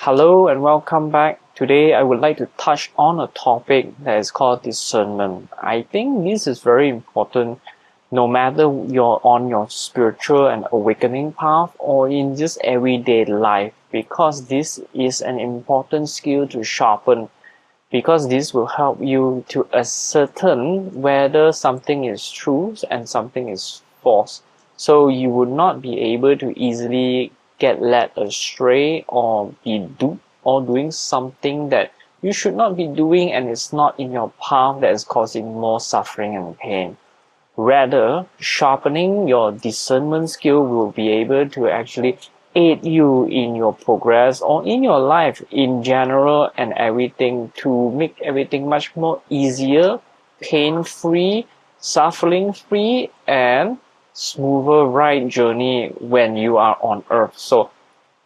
Hello and welcome back. Today I would like to touch on a topic that is called discernment. I think this is very important no matter you're on your spiritual and awakening path or in just everyday life, because this is an important skill to sharpen, because this will help you to ascertain whether something is true and something is false. So you would not be able to easily get led astray or be duped or doing something that you should not be doing and it's not in your path that is causing more suffering and pain. Rather, sharpening your discernment skill will be able to actually aid you in your progress or in your life in general and everything, to make everything much more easier, pain-free, suffering-free, and smoother ride journey when you are on earth. So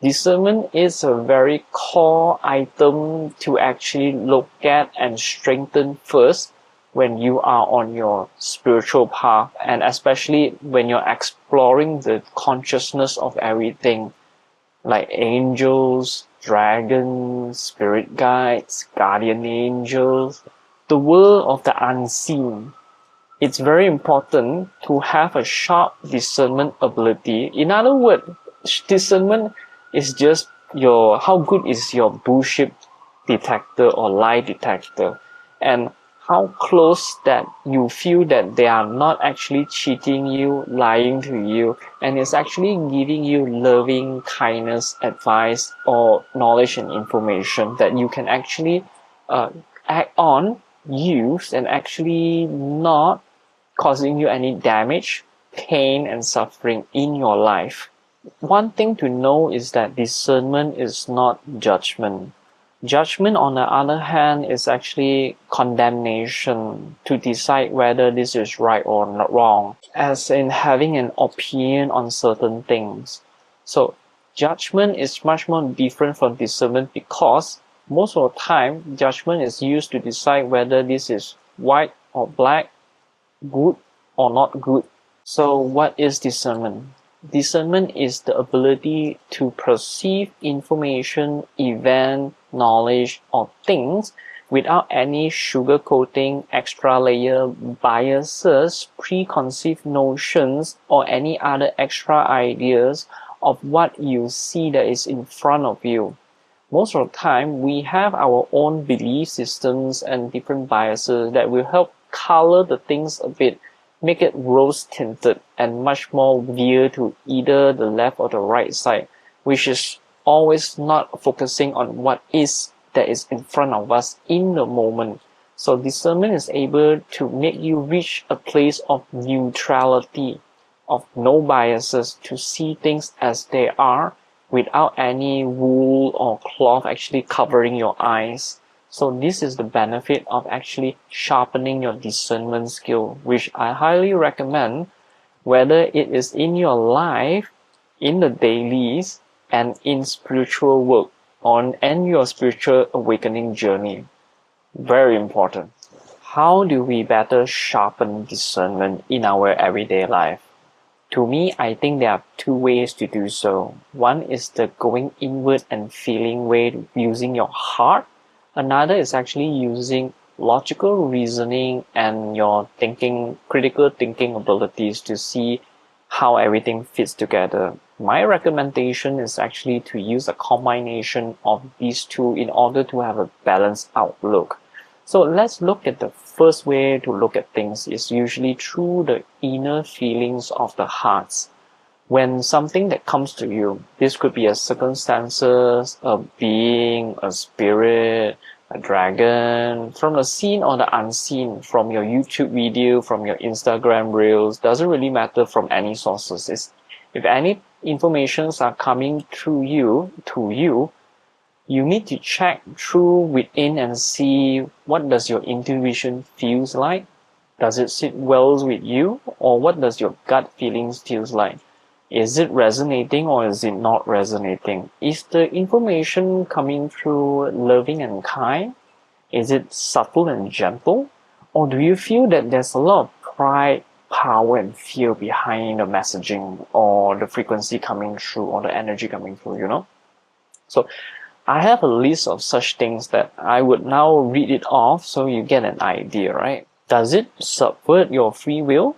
discernment is a very core item to actually look at and strengthen first when you are on your spiritual path, and especially when you're exploring the consciousness of everything, like angels, dragons, spirit guides, guardian angels, the world of the unseen. It's very important to have a sharp discernment ability. In other words, discernment is just how good is your bullshit detector or lie detector, and how close that you feel that they are not actually cheating you, lying to you, and it's actually giving you loving kindness, advice, or knowledge and information that you can actually act on, use, and actually not causing you any damage, pain, and suffering in your life. One thing to know is that discernment is not judgment. Judgment, on the other hand, is actually condemnation, to decide whether this is right or not wrong, as in having an opinion on certain things. So judgment is much more different from discernment, because most of the time judgment is used to decide whether this is white or black, good or not good. So what is discernment? Discernment is the ability to perceive information, event, knowledge, or things without any sugarcoating, extra layer, biases, preconceived notions, or any other extra ideas of what you see that is in front of you. Most of the time, we have our own belief systems and different biases that will help color the things a bit, make it rose tinted and much more veer to either the left or the right side, which is always not focusing on what is that is in front of us in the moment. So discernment is able to make you reach a place of neutrality, of no biases, to see things as they are without any wool or cloth actually covering your eyes. So this is the benefit of actually sharpening your discernment skill, which I highly recommend, whether it is in your life, in the dailies, and in spiritual work, and your spiritual awakening journey. Very important. How do we better sharpen discernment in our everyday life? To me, I think there are two ways to do so. One is the going inward and feeling way, using your heart. Another is actually using logical reasoning and your critical thinking abilities to see how everything fits together. My recommendation is actually to use a combination of these two in order to have a balanced outlook. So let's look at the first way to look at things, is usually through the inner feelings of the hearts. When something that comes to you, this could be a circumstances, a being, a spirit, a dragon, from the seen or the unseen, from your YouTube video, from your Instagram reels, doesn't really matter from any sources. If any informations are coming through you, to you, you need to check through within and see what does your intuition feels like. Does it sit well with you, or what does your gut feelings feels like? Is it resonating or is it not resonating? Is the information coming through loving and kind? Is it subtle and gentle? Or do you feel that there's a lot of pride, power, and fear behind the messaging or the frequency coming through or the energy coming through, So I have a list of such things that I would now read it off so you get an idea, right? Does it subvert your free will?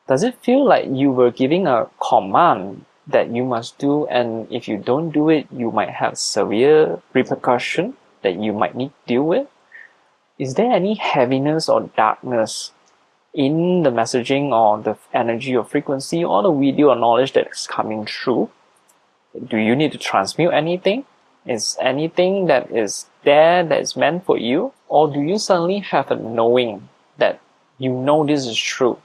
Does it feel like you were giving a command that you must do, and if you don't do it, you might have severe repercussion that you might need to deal with? Is there any heaviness or darkness in the messaging or the energy or frequency or the video or knowledge that is coming through? Do you need to transmute anything? Is anything that is there that is meant for you? Or do you suddenly have a knowing that you know this is true?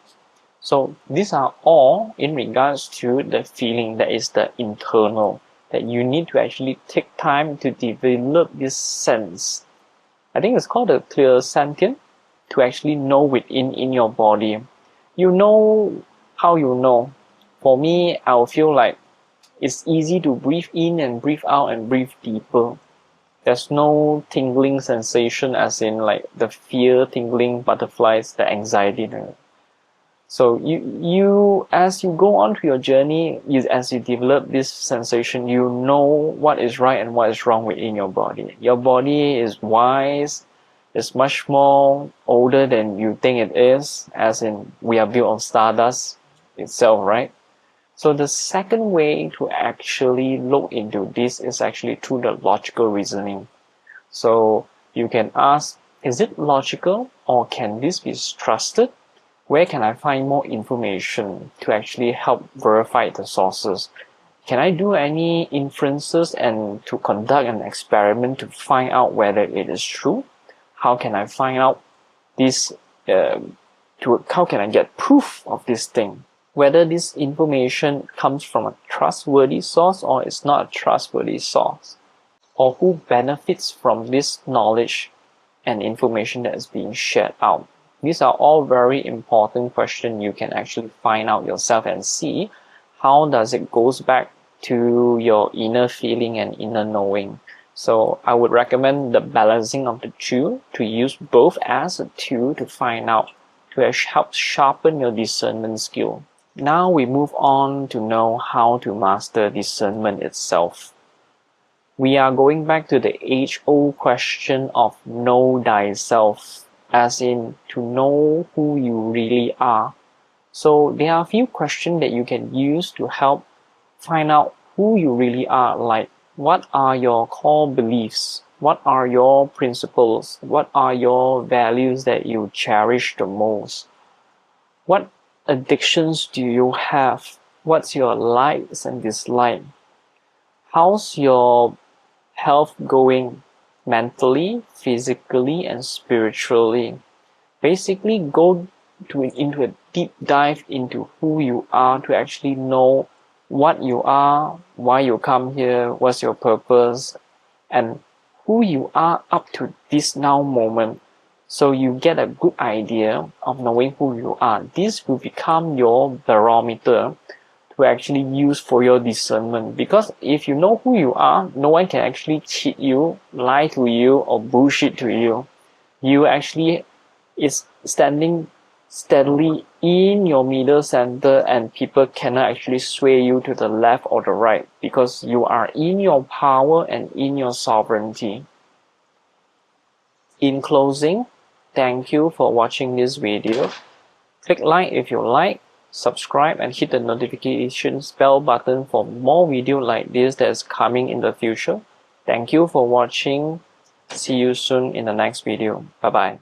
So these are all in regards to the feeling that is the internal, that you need to actually take time to develop this sense. I think it's called a clear sentient, to actually know within in your body. You know how you know. For me, I'll feel like it's easy to breathe in and breathe out and breathe deeper. There's no tingling sensation as in like the fear, tingling, butterflies, the anxiety. So you as you go on to your journey, as you develop this sensation, you know what is right and what is wrong within your body. Your body is wise, is much more older than you think it is, as in we are built of stardust itself, right? So the second way to actually look into this is actually through the logical reasoning. So you can ask, is it logical or can this be trusted? Where can I find more information to actually help verify the sources? Can I do any inferences and to conduct an experiment to find out whether it is true? How can I find out this, how can I get proof of this thing? Whether this information comes from a trustworthy source or it's not a trustworthy source. Or who benefits from this knowledge and information that is being shared out. These are all very important questions you can actually find out yourself and see how does it goes back to your inner feeling and inner knowing. So I would recommend the balancing of the two, to use both as a tool to find out, to help sharpen your discernment skill. Now we move on to know how to master discernment itself. We are going back to the age-old question of know thyself, as in to know who you really are. So there are a few questions that you can use to help find out who you really are, like what are your core beliefs? What are your principles? What are your values that you cherish the most? What addictions do you have? What's your likes and dislikes? How's your health going mentally, physically, and spiritually? Basically, go into a deep dive into who you are to actually know what you are, why you come here, what's your purpose, and who you are up to this now moment. So you get a good idea of knowing who you are. This will become your barometer to actually use for your discernment. Because if you know who you are, no one can actually cheat you, lie to you, or bullshit to you. You actually is standing steadily in your middle center, and people cannot actually sway you to the left or the right, because you are in your power and in your sovereignty. In closing, thank you for watching this video. Click like if you like, subscribe and hit the notifications bell button for more video like this that is coming in the future. Thank you for watching. See you soon in the next video. Bye bye.